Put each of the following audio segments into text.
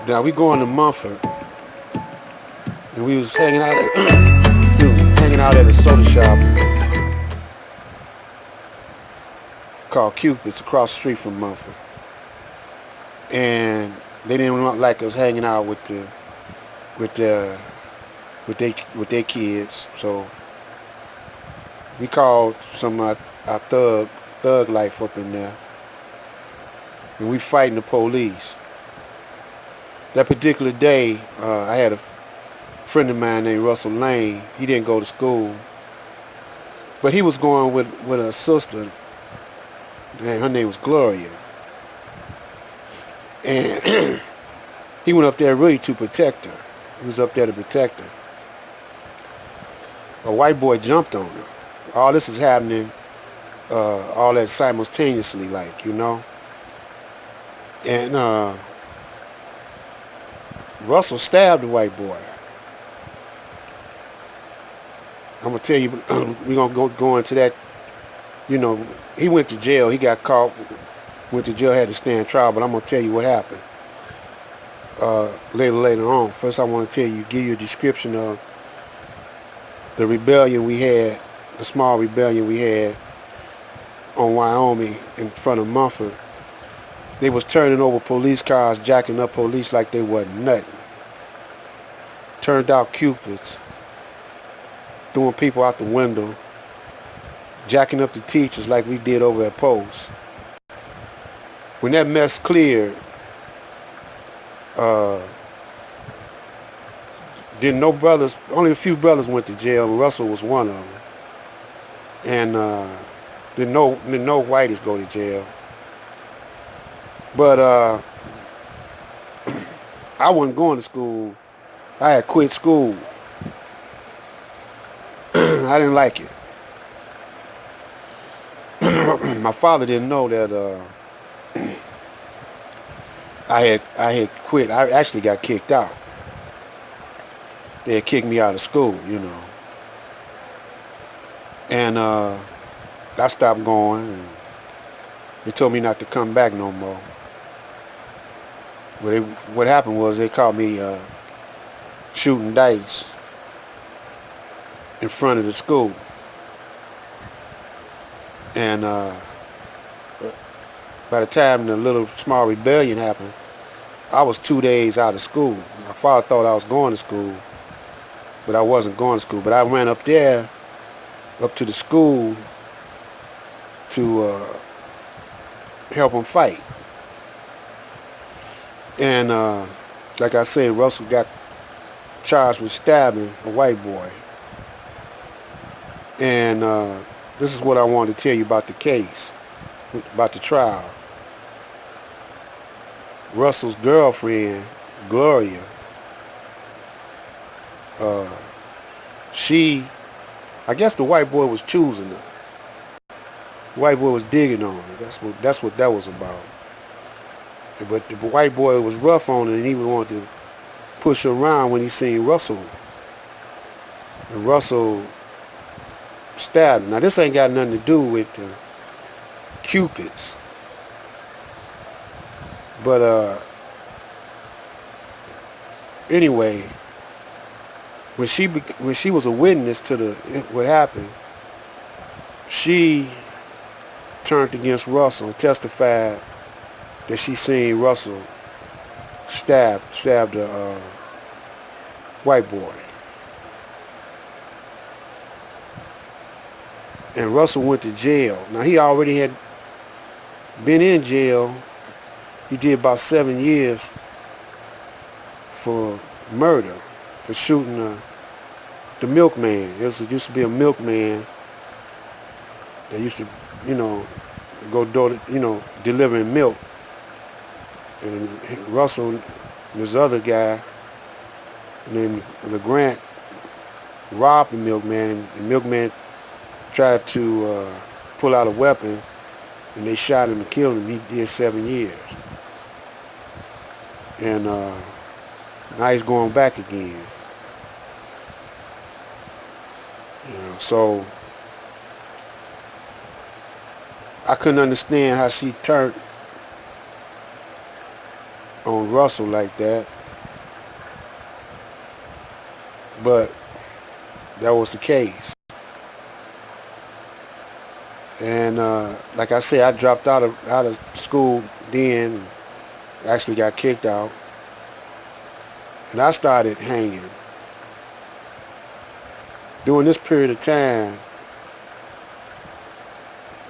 Now we going to Mumford, and we was hanging out at hanging out at a soda shop called Cupid's across the street from Mumford, and they didn't want like us hanging out with the with their kids, so we called some of our thug life up in there, and we fighting the police. That particular day, I had a friend of mine named Russell Lane. He didn't go to school, but he was going with a sister, and her name was Gloria. And he went up there really to protect her. He was up there to protect her. A white boy jumped on her. All this is happening, all that simultaneously, like, you know. And Russell stabbed the white boy. I'm gonna tell you, we're gonna go into that. You know, he went to jail. He got caught. Went to jail. Had to stand trial. But I'm gonna tell you what happened later on. First, I want to give you a description of the rebellion we had, the small rebellion we had on Wyoming in front of Mumford. They was turning over police cars, jacking up police like they wasn't nothing. Turned out Cupids, throwing people out the window, jacking up the teachers like we did over at Post. When that mess cleared, then no brothers, only a few brothers went to jail, and Russell was one of them. And didn't no whiteys go to jail. But I wasn't going to school. I had quit school. I didn't like it. My father didn't know that I had quit. I actually got kicked out. They had kicked me out of school, you know. And I stopped going, and they told me not to come back no more. But what happened was they caught me shooting dice in front of the school. And by the time the little small rebellion happened, I was 2 days out of school. My father thought I was going to school, but I wasn't going to school. But I ran up there, up to the school, to help them fight. And like I said, Russell got charged with stabbing a white boy. And this is what I wanted to tell you about the case, about the trial. Russell's girlfriend, Gloria, I guess the white boy was choosing her. The white boy was digging on her. That's what that was about. But the white boy was rough on her, and he wanted to push her around when he seen Russell. And Russell stabbed him. Now this ain't got nothing to do with Cupids. But anyway, when she was a witness to what happened, she turned against Russell and testified that she seen Russell stabbed a white boy. And Russell went to jail. Now he already had been in jail. He did about 7 years for murder, for shooting the milkman. There used to be a milkman that used to, go door, delivering milk. And Russell and this other guy named LeGrant robbed the milkman. The milkman tried to pull out a weapon, and they shot him and killed him. He did 7 years. And now he's going back again. So I couldn't understand how she turned on Russell like that. but that was the case. And like I said, I dropped out of school then, actually got kicked out, and I started hanging. During this period of time,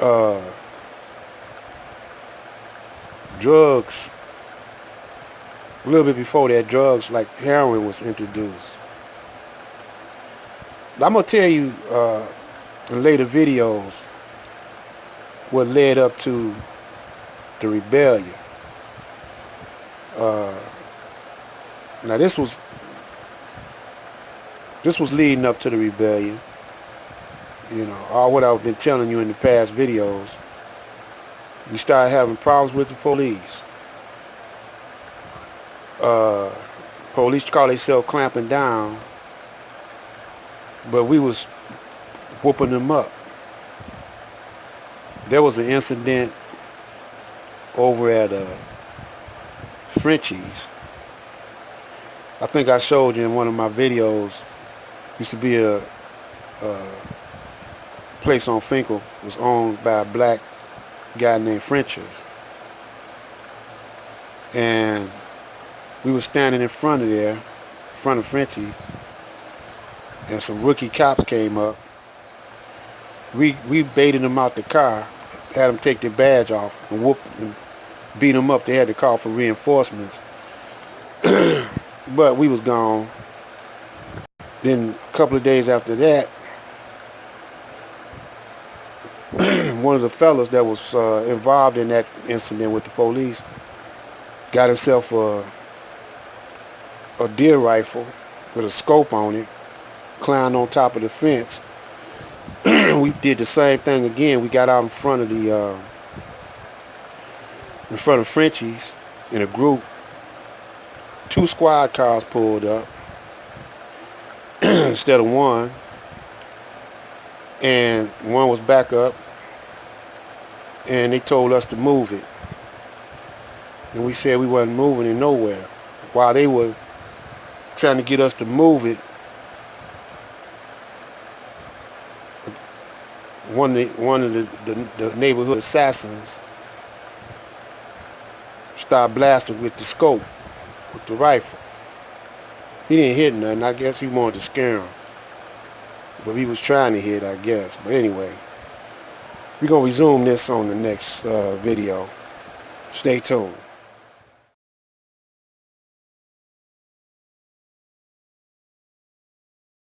uh, drugs, a little bit before that, drugs like heroin was introduced. I'm gonna tell you in later videos what led up to the rebellion. Uh, now this was leading up to the rebellion. You know, all what I've been telling you in the past videos. We started having problems with the police. Uh, Police call themselves clamping down, but we was whooping them up. There was an incident over at Frenchie's. I think I showed you in one of my videos. Used to be a place on Finkel, was owned by a black guy named Frenchie's, and we were standing in front of Frenchie's, and some rookie cops came up. We baited them out the car, had them take their badge off, and whooped and beat them up. They had to call for reinforcements, but we was gone. Then a couple of days after that, one of the fellas that was involved in that incident with the police got himself a deer rifle with a scope on it, climbed on top of the fence. We did the same thing again. We got out in front of Frenchie's in a group. 2 squad cars pulled up instead of one, and one was back up, and they told us to move it, and we said we wasn't moving it nowhere. While they were trying to get us to move it, one of the neighborhood assassins started blasting with the scope, with the rifle. He didn't hit nothing. I guess he wanted to scare him, but he was trying to hit, I guess. But anyway, we're gonna resume this on the next video. Stay tuned.